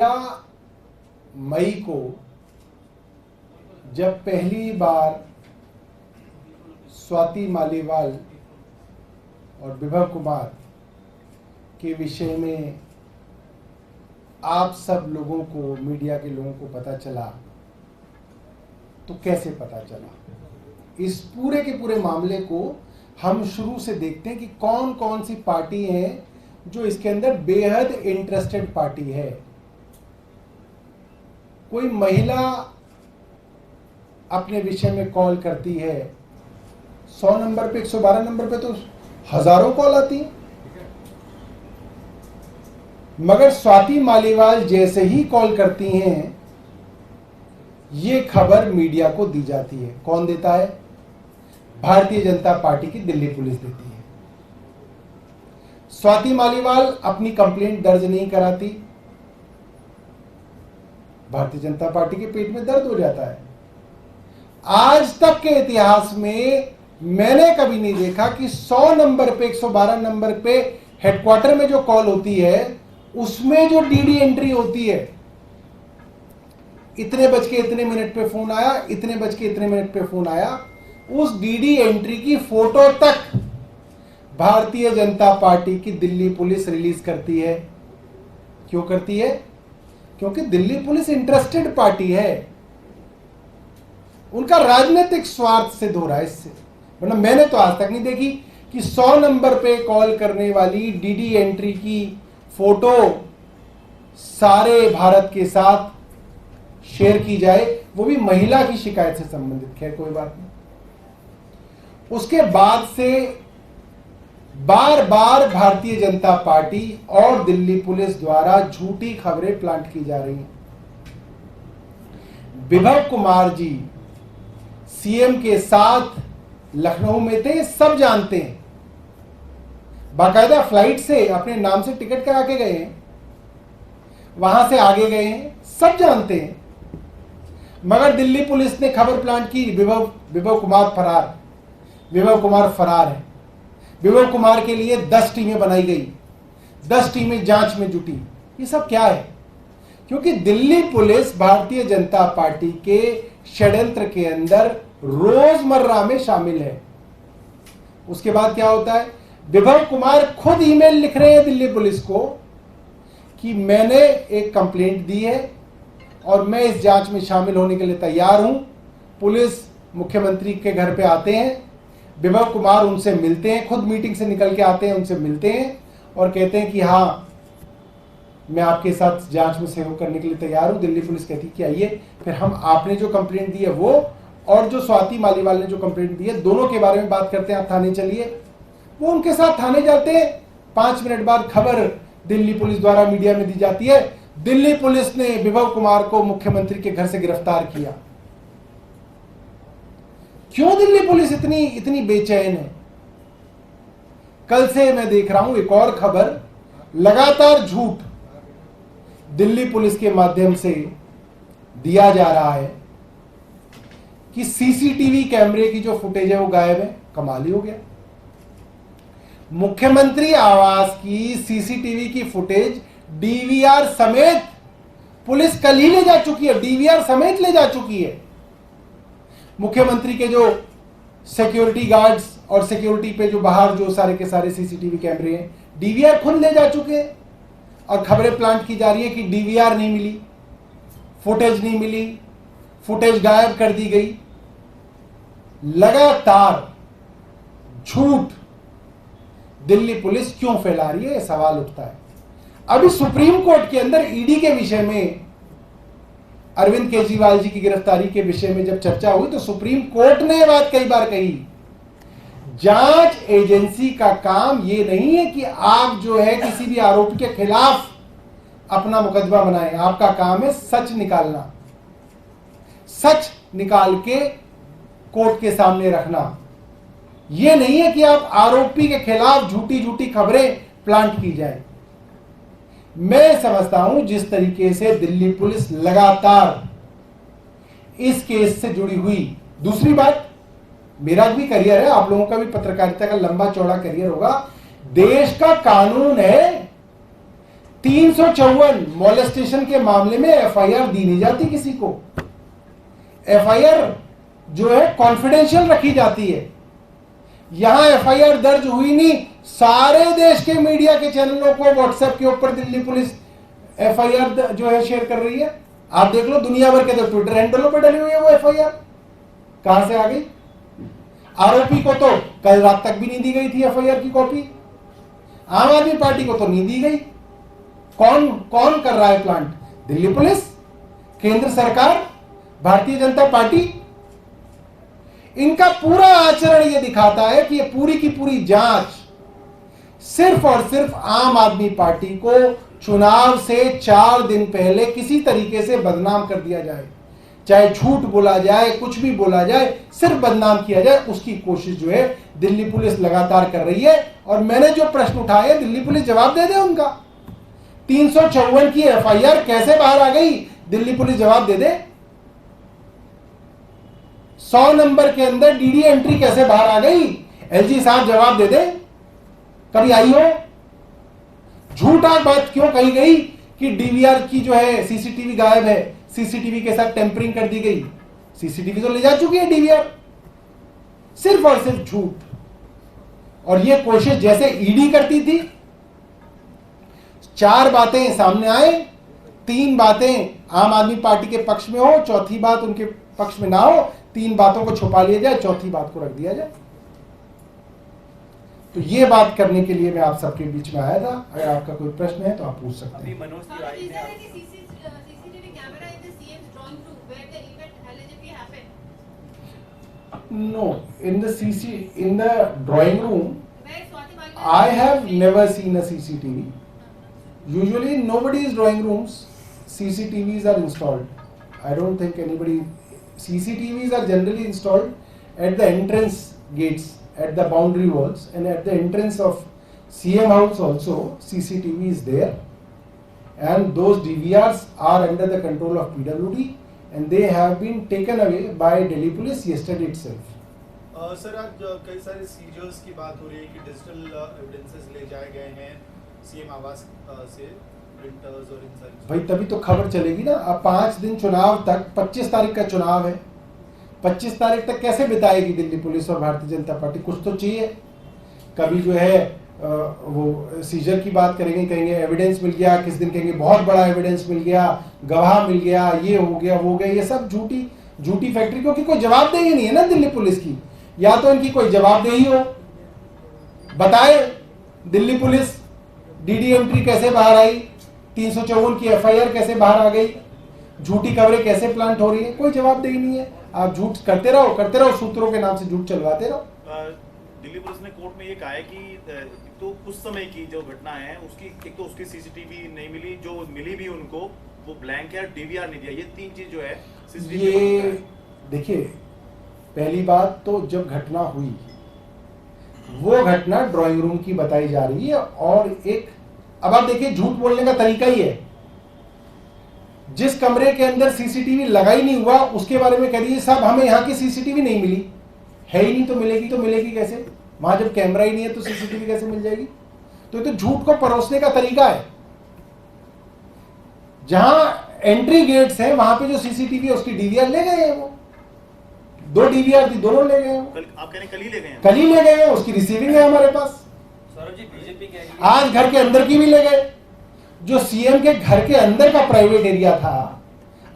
मई को जब पहली बार स्वाति मालीवाल और विभव कुमार के विषय में आप सब लोगों को, मीडिया के लोगों को पता चला, तो कैसे पता चला? इस पूरे के पूरे मामले को हम शुरू से देखते हैं कि कौन कौन सी पार्टी है जो इसके अंदर बेहद इंटरेस्टेड पार्टी है। कोई महिला अपने विषय में कॉल करती है, 100 नंबर पे, 112 नंबर पे तो हजारों कॉल आती है, मगर स्वाति मालीवाल जैसे ही कॉल करती हैं, ये खबर मीडिया को दी जाती है। कौन देता है? भारतीय जनता पार्टी की दिल्ली पुलिस देती है। स्वाति मालीवाल अपनी कंप्लेंट दर्ज नहीं कराती, भारतीय जनता पार्टी के पेट में दर्द हो जाता है। आज तक के इतिहास में मैंने कभी नहीं देखा कि 100 नंबर पे, 112 नंबर पे हेडक्वार्टर में जो कॉल होती है उसमें जो डीडी एंट्री होती है, इतने बज के इतने मिनट पे फोन आया, इतने बज के इतने मिनट पे फोन आया, उस डीडी एंट्री की फोटो तक भारतीय जनता पार्टी की दिल्ली पुलिस रिलीज करती है। क्यों करती है? क्योंकि दिल्ली पुलिस इंटरेस्टेड पार्टी है, उनका राजनीतिक स्वार्थ सिद्ध हो रहा है इससे। वरना मैंने तो आज तक नहीं देखी कि 100 नंबर पे कॉल करने वाली डीडी एंट्री की फोटो सारे भारत के साथ शेयर की जाए, वो भी महिला की शिकायत से संबंधित। खैर कोई बात नहीं। उसके बाद से बार बार भारतीय जनता पार्टी और दिल्ली पुलिस द्वारा झूठी खबरें प्लांट की जा रही हैं। विभव कुमार जी सीएम के साथ लखनऊ में थे, सब जानते हैं, बाकायदा फ्लाइट से अपने नाम से टिकट करा के गए हैं, वहां से आगे गए हैं, सब जानते हैं। मगर दिल्ली पुलिस ने खबर प्लांट की, विभव कुमार फरार, विभव कुमार फरार है। विभव कुमार के लिए 10 टीमें बनाई गई, 10 टीमें जांच में जुटी। ये सब क्या है? क्योंकि दिल्ली पुलिस भारतीय जनता पार्टी के षड्यंत्र के अंदर रोजमर्रा में शामिल है। उसके बाद क्या होता है? विभव कुमार खुद ईमेल लिख रहे हैं दिल्ली पुलिस को कि मैंने एक कंप्लेंट दी है और मैं इस जांच में शामिल होने के लिए तैयार हूं। पुलिस मुख्यमंत्री के घर पे आते हैं, विभव कुमार उनसे मिलते हैं, खुद मीटिंग से निकल के आते हैं, उनसे मिलते हैं और कहते हैं कि हाँ, मैं आपके साथ जांच में सहयोग करने के लिए तैयार हूं। दिल्ली पुलिस कहती है कि आइए। फिर हम आपने जो कंप्लेंट दी है वो, और जो स्वाति मालीवाल ने जो कंप्लेंट दी है, दोनों के बारे में बात करते हैं, आप थाने चलिए। वो उनके साथ थाने जाते हैं। 5 मिनट बाद खबर दिल्ली पुलिस द्वारा मीडिया में दी जाती है, दिल्ली पुलिस ने विभव कुमार को मुख्यमंत्री के घर से गिरफ्तार किया। क्यों दिल्ली पुलिस इतनी बेचैन है? कल से मैं देख रहा हूं एक और खबर, लगातार झूठ दिल्ली पुलिस के माध्यम से दिया जा रहा है कि सीसीटीवी कैमरे की जो फुटेज है वो गायब है। कमाल ही हो गया। मुख्यमंत्री आवास की सीसीटीवी की फुटेज डीवीआर समेत पुलिस कल ही ले जा चुकी है, डीवीआर समेत ले जा चुकी है। मुख्यमंत्री के जो सिक्योरिटी गार्ड्स और सिक्योरिटी पे जो बाहर जो सारे के सारे सीसीटीवी कैमरे हैं, डीवीआर खुद ले जा चुके हैं। और खबरें प्लांट की जा रही है कि डीवीआर नहीं मिली, फुटेज नहीं मिली, फुटेज गायब कर दी गई। लगातार झूठ दिल्ली पुलिस क्यों फैला रही है, यह सवाल उठता है। अभी सुप्रीम कोर्ट के अंदर ईडी के विषय में, अरविंद केजरीवाल जी की गिरफ्तारी के विषय में जब चर्चा हुई तो सुप्रीम कोर्ट ने यह बात कई बार कही, जांच एजेंसी का काम यह नहीं है कि आप जो है किसी भी आरोपी के खिलाफ अपना मुकदमा बनाएं। आपका काम है सच निकालना, सच निकाल के कोर्ट के सामने रखना। यह नहीं है कि आप आरोपी के खिलाफ झूठी झूठी खबरें प्लांट की जाए। मैं समझता हूं जिस तरीके से दिल्ली पुलिस लगातार इस केस से जुड़ी हुई। दूसरी बात, मेरा भी करियर है, आप लोगों का भी पत्रकारिता का लंबा चौड़ा करियर होगा। देश का कानून है 354 मॉलेस्टेशन के मामले में एफआईआर दी नहीं जाती किसी को। एफआईआर जो है कॉन्फिडेंशियल रखी जाती है। यहां एफआईआर दर्ज हुई नहीं, सारे देश के मीडिया के चैनलों को व्हाट्सएप के ऊपर दिल्ली पुलिस एफआईआर जो है शेयर कर रही है। आप देख लो, दुनिया भर के तो ट्विटर हैंडलों पर डली हुई है वो एफआईआर। कहां से आ गई? आरोपी को तो कल रात तक भी नहीं दी गई थी एफआईआर की कॉपी, आम आदमी पार्टी को तो नहीं दी गई। कौन कौन कर रहा है प्लांट? दिल्ली पुलिस, केंद्र सरकार, भारतीय जनता पार्टी। इनका पूरा आचरण यह दिखाता है कि यह पूरी की पूरी जांच सिर्फ और सिर्फ आम आदमी पार्टी को चुनाव से 4 दिन पहले किसी तरीके से बदनाम कर दिया जाए, चाहे झूठ बोला जाए, कुछ भी बोला जाए, सिर्फ बदनाम किया जाए, उसकी कोशिश जो है दिल्ली पुलिस लगातार कर रही है। और मैंने जो प्रश्न उठाए, दिल्ली पुलिस जवाब दे दे उनका। 354 की एफआईआर कैसे बाहर आ गई, दिल्ली पुलिस जवाब दे दे। 100 नंबर के अंदर डीडी एंट्री कैसे बाहर आ गई, एलजी साहब जवाब दे दे। कभी आई हो? झूठा बात क्यों कही गई कि डीवीआर की जो है सीसीटीवी गायब है, सीसीटीवी के साथ टेम्परिंग कर दी गई? सीसीटीवी तो ले जा चुकी है डीवीआर। सिर्फ और सिर्फ झूठ। और यह कोशिश जैसे ईडी करती थी, 4 बातें सामने आए, 3 बातें आम आदमी पार्टी के पक्ष में हो, चौथी बात उनके पक्ष में ना हो, 3 बातों को छुपा लिया जाए, चौथी बात को रख दिया जाए। तो ये बात करने के लिए मैं आप सबके बीच में आया था। अगर आपका कोई प्रश्न है तो आप पूछ सकते हैं। No, in the drawing room, I have never seen a CCTV. Usually, in nobody's drawing rooms, CCTVs are installed. I don't think anybody. CCTVs are generally installed at the entrance gates, at the boundary walls, and at the entrance of CM house also. CCTV is there, and those DVRs are under the control of PWD. And they have been taken away by Delhi Police yesterday itself. Sir, आज कई सारे seizures की बात हो रही है कि digital evidences ले जाए गए हैं सीएम आवास से, प्रिंटर्स और इन सारी। भाई तभी तो खबर चलेगी ना। अब 5 दिन चुनाव तक, 25 तारीख का चुनाव है, 25 तारीख तक कैसे बिताएगी दिल्ली पुलिस और भारतीय जनता पार्टी? कुछ तो चाहिए। कभी जो है वो सीजर की बात करेंगे, कहेंगे एविडेंस मिल गया, किस दिन कहेंगे बहुत बड़ा एविडेंस मिल गया, गवाह मिल गया, ये हो गया वो हो गया। ये सब झूठी फैक्ट्री, क्योंकि कोई जवाबदेही नहीं है ना दिल्ली पुलिस की। या तो इनकी कोई जवाबदेही हो, बताए दिल्ली पुलिस डीडी एंट्री कैसे बाहर आई, 354 की एफआईआर कैसे बाहर आ गई, झूठी खबरें कैसे प्लांट हो रही है, कोई जवाबदेही नहीं है। आप झूठ करते रहो, सूत्रों के नाम से झूठ चलवाते रहो। दिल्ली पुलिस ने कोर्ट में ये कहा है कि तो उस समय की जो घटना है उसकी एक तो उसकी सीसीटीवी नहीं मिली, जो मिली भी उनको वो ब्लैंक है, डीवीआर नहीं दिया। ये 3 चीज जो है ये देखिए, पहली बात तो जब घटना हुई वो घटना ड्राइंग रूम की बताई जा रही है। और एक अब आप देखिए, झूठ बोलने का तरीका ही है, जिस कमरे के अंदर सीसीटीवी लगा ही नहीं हुआ उसके बारे में कह रही है साहब हमें यहाँ की सीसीटीवी नहीं मिली। है ही नहीं तो मिलेगी कैसे? वहां जब कैमरा ही नहीं है तो सीसीटीवी कैसे मिल जाएगी? तो ये तो झूठ को परोसने का तरीका है। जहां एंट्री गेट्स है वहां पे जो सीसीटीवी है उसकी डीवीआर ले गए हैं, वो 2 डीवीआर थी, दोनों ले गए हैं। आप कह रहे कल ही ले गए हैं? कल ही ले गए हैं, उसकी रिसीविंग है हमारे पास। सौरभ जी, बीजेपी कह रही है आज घर के अंदर की भी ले गए, जो सीएम के घर के अंदर का प्राइवेट एरिया था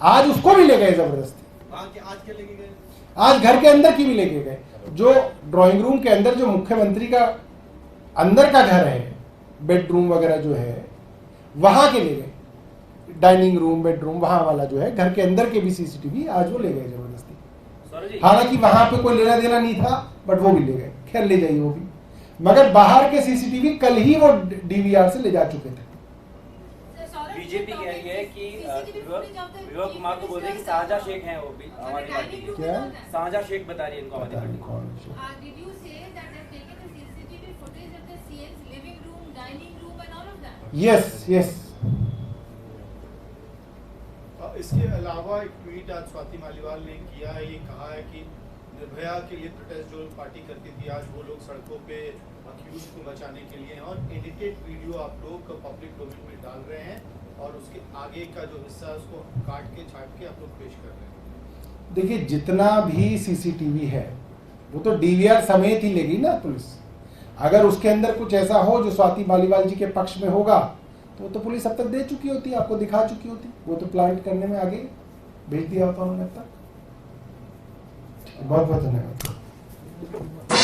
आज उसको भी ले गए जबरदस्ती। आज क्या लेके गए? आज घर के अंदर की भी लेके गए। जो ड्राइंग रूम के अंदर जो मुख्यमंत्री का अंदर का घर है, बेडरूम वगैरह जो है, वहां के ले गए। डाइनिंग रूम, बेडरूम, वहां वाला जो है घर के अंदर के भी सीसीटीवी आज वो ले गए जबरदस्ती। हालांकि वहां पे कोई लेना देना नहीं था, बट वो भी ले गए। खैर ले जाइए वो भी, मगर बाहर के सीसीटीवी कल ही वो डीवीआर से ले जा चुके थे। बीजेपी कह रही है कि विवेक कुमार को बोल रहे हैं कि शाहजहां शेख हैं, वो भी हमारी पार्टी के। क्या? शाहजहां शेख बता रही है इनको हमारी पार्टी। Yes yes. इसके अलावा एक ट्वीट आज स्वाति मालीवाल ने किया है, ये कहा है कि निर्भया के लिए प्रोटेस्ट जो पार्टी करती थी, आज वो लोग सड़कों पे अक्यूज को बचाने के लिए हैं और एडिटेड वीडियो आप लोग पब्लिक डोमेन में डाल रहे हैं और उसके आगे का जो हिस्सा है उसको काट के छाट के आप लोग पेश कर रहे हैं। देखिए, जितना भी सीसीटीवी है वो तो डीवीआर समेत ही लेगी ना पुलिस। अगर उसके अंदर कुछ ऐसा हो जो स्वाति मालीवाल जी के पक्ष में होगा तो वो तो पुलिस अब तक दे चुकी होती, आपको दिखा चुकी होती। वो तो प्लांट करने में आगे भेज दिया होता उन्होंने अब तक। बहुत बहुत धन्यवाद।